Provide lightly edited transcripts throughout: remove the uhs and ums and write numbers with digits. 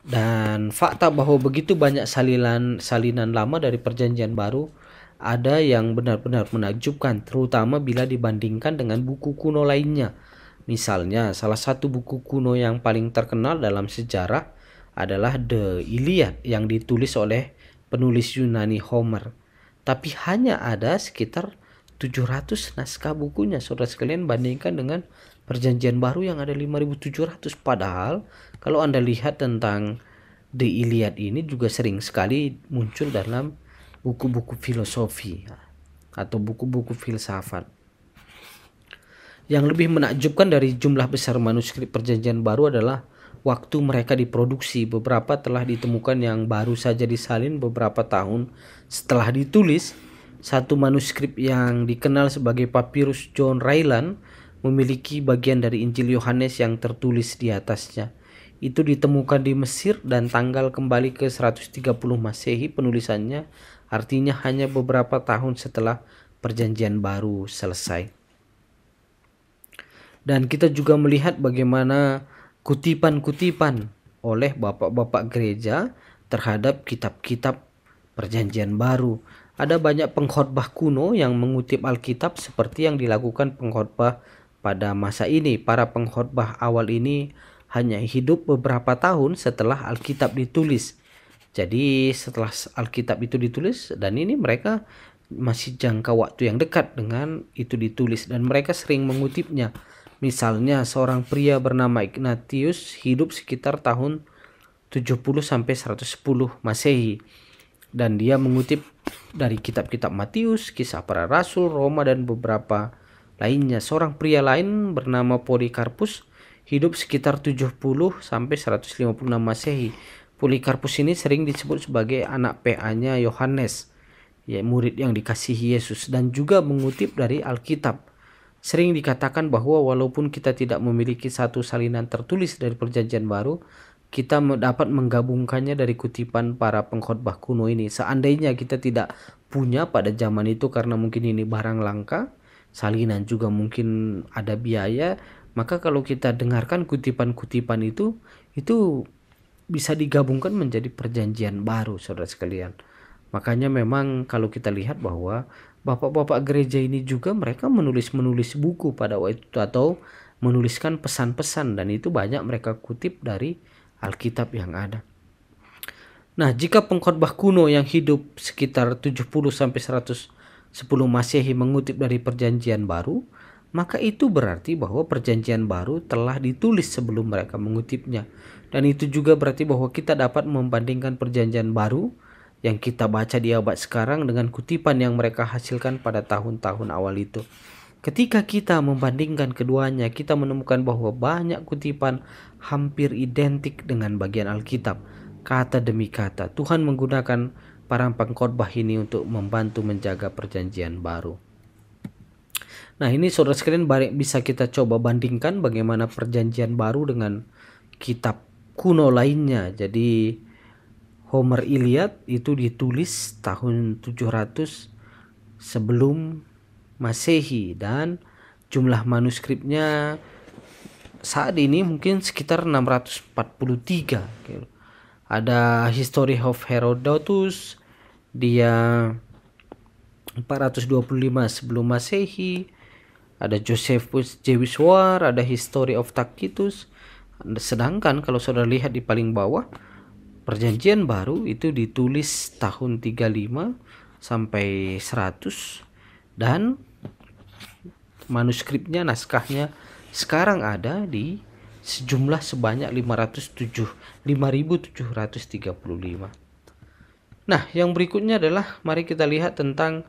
Dan fakta bahwa begitu banyak salinan lama dari Perjanjian Baru ada yang benar-benar menakjubkan, terutama bila dibandingkan dengan buku kuno lainnya. Misalnya, salah satu buku kuno yang paling terkenal dalam sejarah adalah The Iliad yang ditulis oleh penulis Yunani Homer. Tapi hanya ada sekitar 700 naskah bukunya. Saudara sekalian, bandingkan dengan Perjanjian Baru yang ada 5.700. Padahal kalau Anda lihat tentang The Iliad ini juga sering sekali muncul dalam buku-buku filosofi atau buku-buku filsafat. Yang lebih menakjubkan dari jumlah besar manuskrip Perjanjian Baru adalah waktu mereka diproduksi. Beberapa telah ditemukan yang baru saja disalin beberapa tahun setelah ditulis. Satu manuskrip yang dikenal sebagai Papyrus John Ryland memiliki bagian dari Injil Yohanes yang tertulis di atasnya. Itu ditemukan di Mesir dan tanggal kembali ke 130 Masehi penulisannya, artinya hanya beberapa tahun setelah Perjanjian Baru selesai. Dan kita juga melihat bagaimana kutipan-kutipan oleh bapak-bapak gereja terhadap kitab-kitab Perjanjian Baru. Ada banyak pengkhotbah kuno yang mengutip Alkitab seperti yang dilakukan pengkhotbah pada masa ini. Para pengkhotbah awal ini hanya hidup beberapa tahun setelah Alkitab ditulis. Jadi setelah Alkitab itu ditulis, dan ini mereka masih jangka waktu yang dekat dengan itu ditulis, dan mereka sering mengutipnya. Misalnya seorang pria bernama Ignatius hidup sekitar tahun 70 sampai 110 Masehi, dan dia mengutip dari kitab-kitab Matius, Kisah Para Rasul, Roma, dan beberapa lainnya. Seorang pria lain bernama Polikarpus hidup sekitar 70 sampai 156 Masehi. Polikarpus ini sering disebut sebagai anak PA-nya Yohanes, ya, murid yang dikasihi Yesus, dan juga mengutip dari Alkitab. Sering dikatakan bahwa walaupun kita tidak memiliki satu salinan tertulis dari Perjanjian Baru, kita dapat menggabungkannya dari kutipan para pengkhotbah kuno ini. Seandainya kita tidak punya pada zaman itu karena mungkin ini barang langka, salinan juga mungkin ada biaya, maka kalau kita dengarkan kutipan-kutipan itu bisa digabungkan menjadi Perjanjian Baru, saudara sekalian. Makanya memang kalau kita lihat bahwa bapak-bapak gereja ini juga mereka menulis buku pada waktu itu atau menuliskan pesan-pesan, dan itu banyak mereka kutip dari Alkitab yang ada. Nah, jika pengkhotbah kuno yang hidup sekitar 70 sampai 110 Masehi mengutip dari Perjanjian Baru, maka itu berarti bahwa Perjanjian Baru telah ditulis sebelum mereka mengutipnya. Dan itu juga berarti bahwa kita dapat membandingkan Perjanjian Baru yang kita baca di abad sekarang dengan kutipan yang mereka hasilkan pada tahun-tahun awal itu. Ketika kita membandingkan keduanya, kita menemukan bahwa banyak kutipan hampir identik dengan bagian Alkitab, kata demi kata. Tuhan menggunakan para pengkhotbah ini untuk membantu menjaga Perjanjian Baru. Nah, ini saudara sekalian bisa kita coba bandingkan bagaimana Perjanjian Baru dengan kitab kuno lainnya. Jadi Homer Iliad itu ditulis tahun 700 sebelum Masehi, dan jumlah manuskripnya saat ini mungkin sekitar 643. Ada History of Herodotus, dia 425 sebelum Masehi. Ada Josephus Jewiswar, ada History of Tacitus. Sedangkan kalau saudara lihat di paling bawah, Perjanjian Baru itu ditulis tahun 35 sampai 100, dan manuskripnya, naskahnya sekarang ada di sejumlah sebanyak 5.735. Nah, yang berikutnya adalah mari kita lihat tentang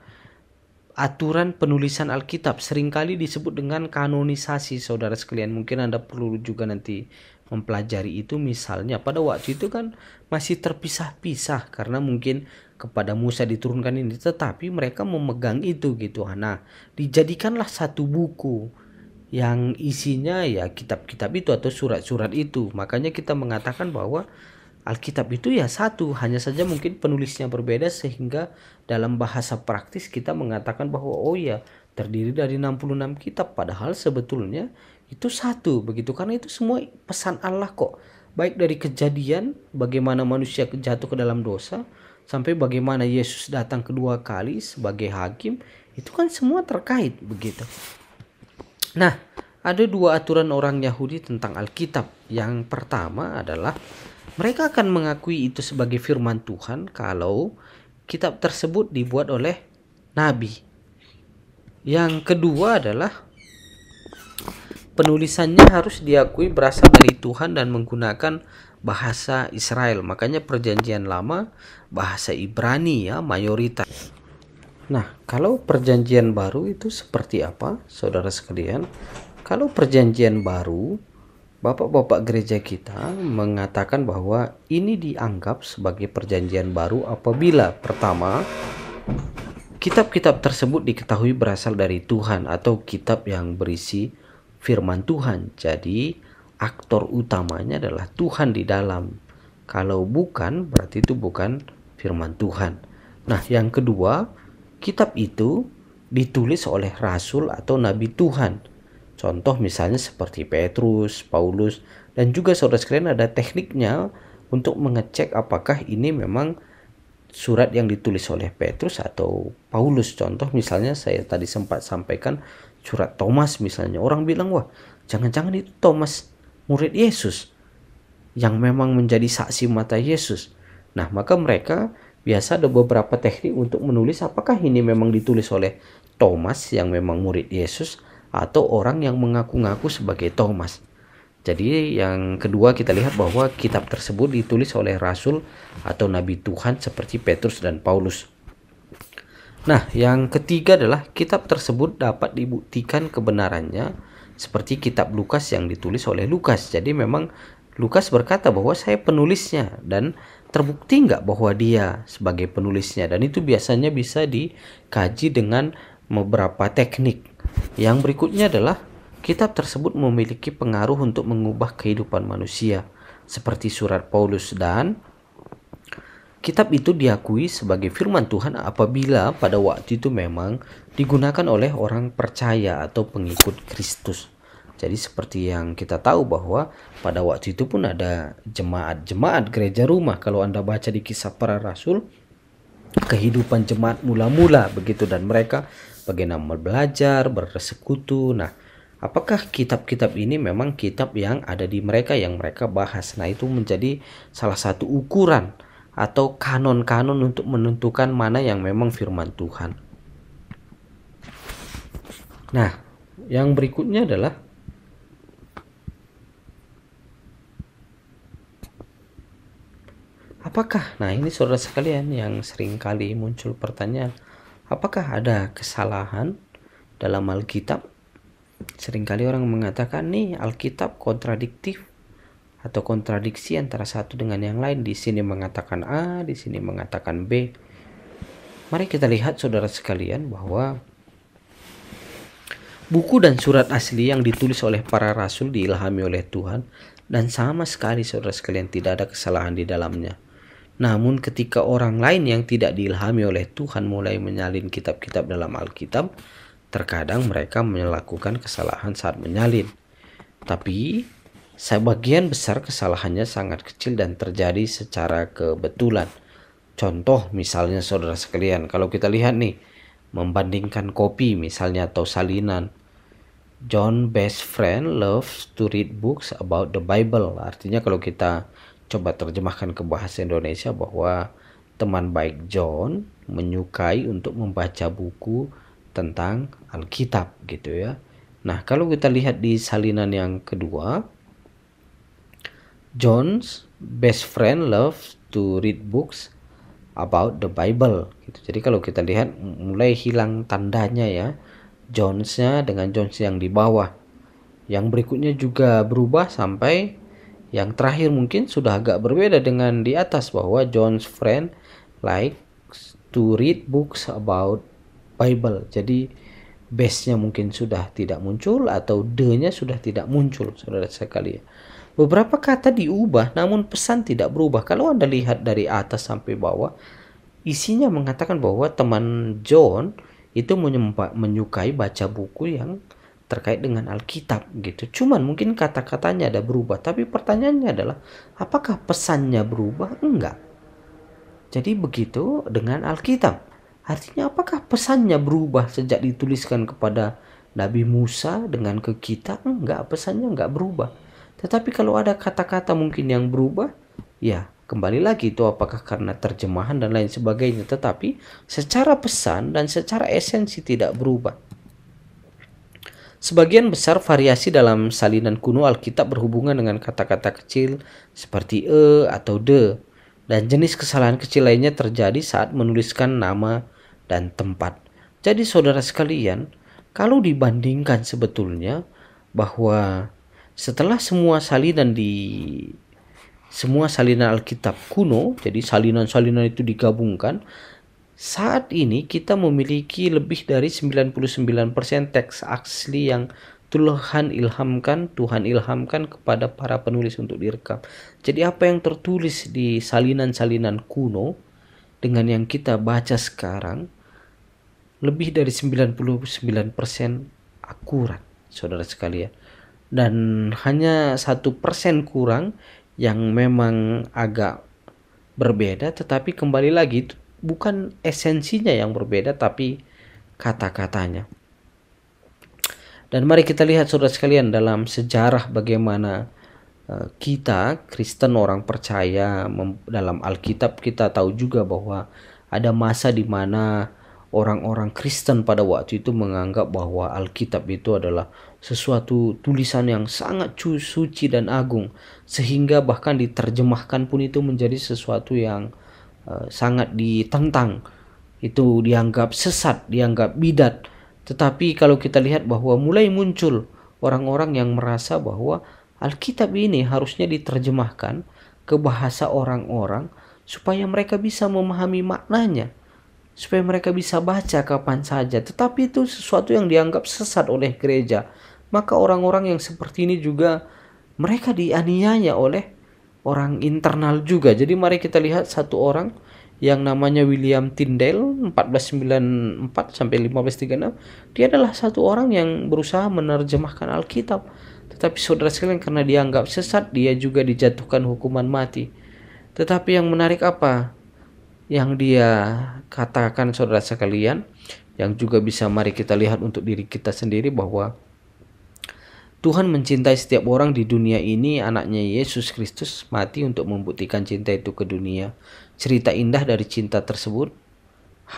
aturan penulisan Alkitab. Seringkali disebut dengan kanonisasi, saudara sekalian. Mungkin Anda perlu juga nanti mempelajari itu. Misalnya pada waktu itu kan masih terpisah-pisah karena mungkin kepada Musa diturunkan ini, tetapi mereka memegang itu gitu. Nah, dijadikanlah satu buku yang isinya ya kitab-kitab itu atau surat-surat itu. Makanya kita mengatakan bahwa Alkitab itu ya satu, hanya saja mungkin penulisnya berbeda, sehingga dalam bahasa praktis kita mengatakan bahwa oh ya terdiri dari 66 kitab, padahal sebetulnya itu satu begitu, karena itu semua pesan Allah kok. baik dari kejadian bagaimana manusia jatuh ke dalam dosa sampai bagaimana Yesus datang kedua kali sebagai hakim, itu kan semua terkait begitu. Nah, ada dua aturan orang Yahudi tentang Alkitab. Yang pertama adalah mereka akan mengakui itu sebagai firman Tuhan kalau kitab tersebut dibuat oleh nabi. Yang kedua adalah penulisannya harus diakui berasal dari Tuhan dan menggunakan bahasa Israel. Makanya perjanjian lama bahasa Ibrani ya mayoritas. Nah, kalau perjanjian baru itu seperti apa, saudara sekalian? Kalau perjanjian baru, bapak-bapak gereja kita mengatakan bahwa ini dianggap sebagai perjanjian baru apabila pertama, kitab-kitab tersebut diketahui berasal dari Tuhan atau kitab yang berisi firman Tuhan. Jadi aktor utamanya adalah Tuhan di dalam. Kalau bukan, berarti itu bukan firman Tuhan. Nah, yang kedua, kitab itu ditulis oleh rasul atau nabi Tuhan. Contoh misalnya seperti Petrus, Paulus, dan juga saudara sekalian ada tekniknya untuk mengecek apakah ini memang surat yang ditulis oleh Petrus atau Paulus. Contoh misalnya saya tadi sempat sampaikan surat Thomas misalnya. Orang bilang, wah jangan-jangan itu Thomas murid Yesus yang memang menjadi saksi mata Yesus. Nah, maka mereka biasa ada beberapa teknik untuk menulis apakah ini memang ditulis oleh Thomas yang memang murid Yesus atau orang yang mengaku-ngaku sebagai Thomas. Jadi yang kedua kita lihat bahwa kitab tersebut ditulis oleh rasul atau nabi Tuhan seperti Petrus dan Paulus. Nah, yang ketiga adalah kitab tersebut dapat dibuktikan kebenarannya seperti kitab Lukas yang ditulis oleh Lukas. Jadi memang Lukas berkata bahwa saya penulisnya dan terbukti nggak bahwa dia sebagai penulisnya. Dan itu biasanya bisa dikaji dengan beberapa teknik. Yang berikutnya adalah kitab tersebut memiliki pengaruh untuk mengubah kehidupan manusia seperti surat Paulus, dan kitab itu diakui sebagai firman Tuhan apabila pada waktu itu memang digunakan oleh orang percaya atau pengikut Kristus. Jadi seperti yang kita tahu bahwa pada waktu itu pun ada jemaat-jemaat gereja rumah. Kalau Anda baca di Kisah Para Rasul, kehidupan jemaat mula-mula begitu, dan mereka bagaimana belajar, bersekutu. Nah, apakah kitab-kitab ini memang kitab yang ada di mereka yang mereka bahas? Nah, itu menjadi salah satu ukuran atau kanon-kanon untuk menentukan mana yang memang firman Tuhan. Nah, yang berikutnya adalah apakah, nah ini saudara sekalian yang sering kali muncul pertanyaan, apakah ada kesalahan dalam Alkitab? Seringkali orang mengatakan nih Alkitab kontradiktif atau kontradiksi antara satu dengan yang lain. Di sini mengatakan A, di sini mengatakan B. Mari kita lihat saudara sekalian bahwa buku dan surat asli yang ditulis oleh para rasul diilhami oleh Tuhan dan sama sekali saudara sekalian tidak ada kesalahan di dalamnya. Namun ketika orang lain yang tidak diilhami oleh Tuhan mulai menyalin kitab-kitab dalam Alkitab, terkadang mereka melakukan kesalahan saat menyalin. Tapi sebagian besar kesalahannya sangat kecil dan terjadi secara kebetulan. Contoh misalnya saudara sekalian, kalau kita lihat nih, membandingkan kopi misalnya atau salinan. John's best friend loves to read books about the Bible. Artinya kalau kita coba terjemahkan ke bahasa Indonesia bahwa teman baik John menyukai untuk membaca buku tentang Alkitab gitu ya. Nah, kalau kita lihat di salinan yang kedua, John's best friend loves to read books about the Bible gitu. Jadi kalau kita lihat mulai hilang tandanya ya, John's-nya dengan John's yang di bawah. Yang berikutnya juga berubah sampai yang terakhir mungkin sudah agak berbeda dengan di atas bahwa John's friend likes to read books about Bible. Jadi base-nya mungkin sudah tidak muncul atau the-nya sudah tidak muncul saudara sekalian. Beberapa kata diubah namun pesan tidak berubah. Kalau Anda lihat dari atas sampai bawah, isinya mengatakan bahwa teman John itu menyukai baca buku yang terkait dengan Alkitab gitu. Cuman mungkin kata-katanya ada berubah, tapi pertanyaannya adalah apakah pesannya berubah? Enggak. Jadi begitu dengan Alkitab. Artinya apakah pesannya berubah sejak dituliskan kepada Nabi Musa dengan ke kita? Enggak, pesannya enggak berubah. Tetapi kalau ada kata-kata mungkin yang berubah, ya kembali lagi itu apakah karena terjemahan dan lain sebagainya. Tetapi secara pesan dan secara esensi tidak berubah. Sebagian besar variasi dalam salinan kuno Alkitab berhubungan dengan kata-kata kecil seperti atau de. Dan jenis kesalahan kecil lainnya terjadi saat menuliskan nama dan tempat. Jadi saudara sekalian, kalau dibandingkan sebetulnya bahwa setelah semua salinan Alkitab kuno, jadi salinan-salinan itu digabungkan, saat ini kita memiliki lebih dari 99% teks asli yang Tuhan ilhamkan kepada para penulis untuk direkam. Jadi apa yang tertulis di salinan-salinan kuno dengan yang kita baca sekarang lebih dari 99% akurat, saudara sekalian. Dan hanya 1% kurang yang memang agak berbeda, tetapi kembali lagi itu bukan esensinya yang berbeda, tapi kata-katanya. Dan mari kita lihat saudara sekalian dalam sejarah bagaimana kita Kristen orang percaya dalam Alkitab. Kita tahu juga bahwa ada masa di mana orang-orang Kristen pada waktu itu menganggap bahwa Alkitab itu adalah sesuatu tulisan yang sangat suci dan agung, sehingga bahkan diterjemahkan pun itu menjadi sesuatu yang sangat ditentang. Itu dianggap sesat, dianggap bidat. Tetapi kalau kita lihat bahwa mulai muncul orang-orang yang merasa bahwa Alkitab ini harusnya diterjemahkan ke bahasa orang-orang supaya mereka bisa memahami maknanya, supaya mereka bisa baca kapan saja. Tetapi itu sesuatu yang dianggap sesat oleh gereja. Maka orang-orang yang seperti ini juga mereka dianiaya oleh orang internal juga. Jadi mari kita lihat satu orang yang namanya William Tyndale 1494 sampai 1536. Dia adalah satu orang yang berusaha menerjemahkan Alkitab. Tetapi saudara sekalian, karena dianggap sesat, dia juga dijatuhkan hukuman mati. Tetapi yang menarik apa yang dia katakan saudara sekalian, yang juga bisa mari kita lihat untuk diri kita sendiri, bahwa Tuhan mencintai setiap orang di dunia ini. Anaknya Yesus Kristus mati untuk membuktikan cinta itu ke dunia. Cerita indah dari cinta tersebut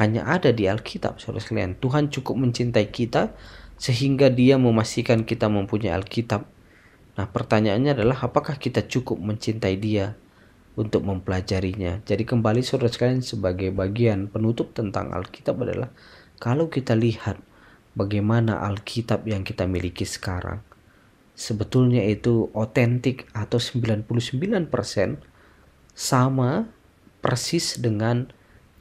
hanya ada di Alkitab, saudara sekalian. Tuhan cukup mencintai kita sehingga dia memastikan kita mempunyai Alkitab. Nah, pertanyaannya adalah apakah kita cukup mencintai dia untuk mempelajarinya. Jadi kembali saudara sekalian, sebagai bagian penutup tentang Alkitab adalah kalau kita lihat bagaimana Alkitab yang kita miliki sekarang, sebetulnya itu otentik atau 99% sama persis dengan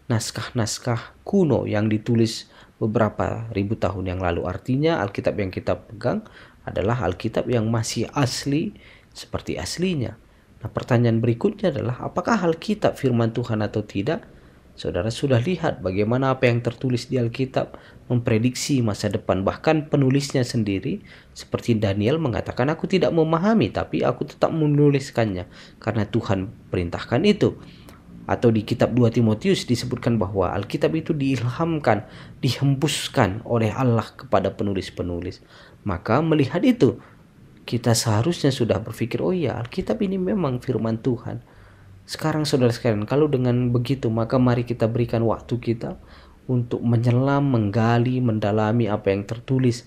naskah-naskah kuno yang ditulis beberapa ribu tahun yang lalu. Artinya Alkitab yang kita pegang adalah Alkitab yang masih asli seperti aslinya. Nah, pertanyaan berikutnya adalah apakah Alkitab firman Tuhan atau tidak? Saudara sudah lihat bagaimana apa yang tertulis di Alkitab memprediksi masa depan. Bahkan penulisnya sendiri seperti Daniel mengatakan, aku tidak memahami tapi aku tetap menuliskannya karena Tuhan perintahkan itu. Atau di kitab 2 Timotius disebutkan bahwa Alkitab itu diilhamkan, dihembuskan oleh Allah kepada penulis-penulis. Maka melihat itu, kita seharusnya sudah berpikir, oh iya, Alkitab ini memang firman Tuhan. Sekarang saudara sekalian, kalau dengan begitu, maka mari kita berikan waktu kita untuk menyelam, menggali, mendalami apa yang tertulis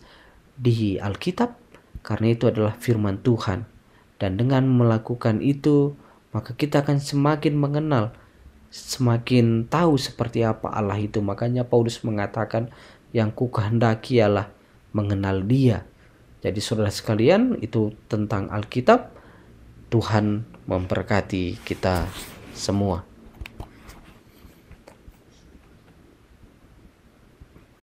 di Alkitab, karena itu adalah firman Tuhan. Dan dengan melakukan itu, maka kita akan semakin mengenal, semakin tahu seperti apa Allah itu. Makanya Paulus mengatakan, yang kukehendaki ialah mengenal Dia. Jadi saudara sekalian, itu tentang Alkitab. Tuhan memberkati kita semua.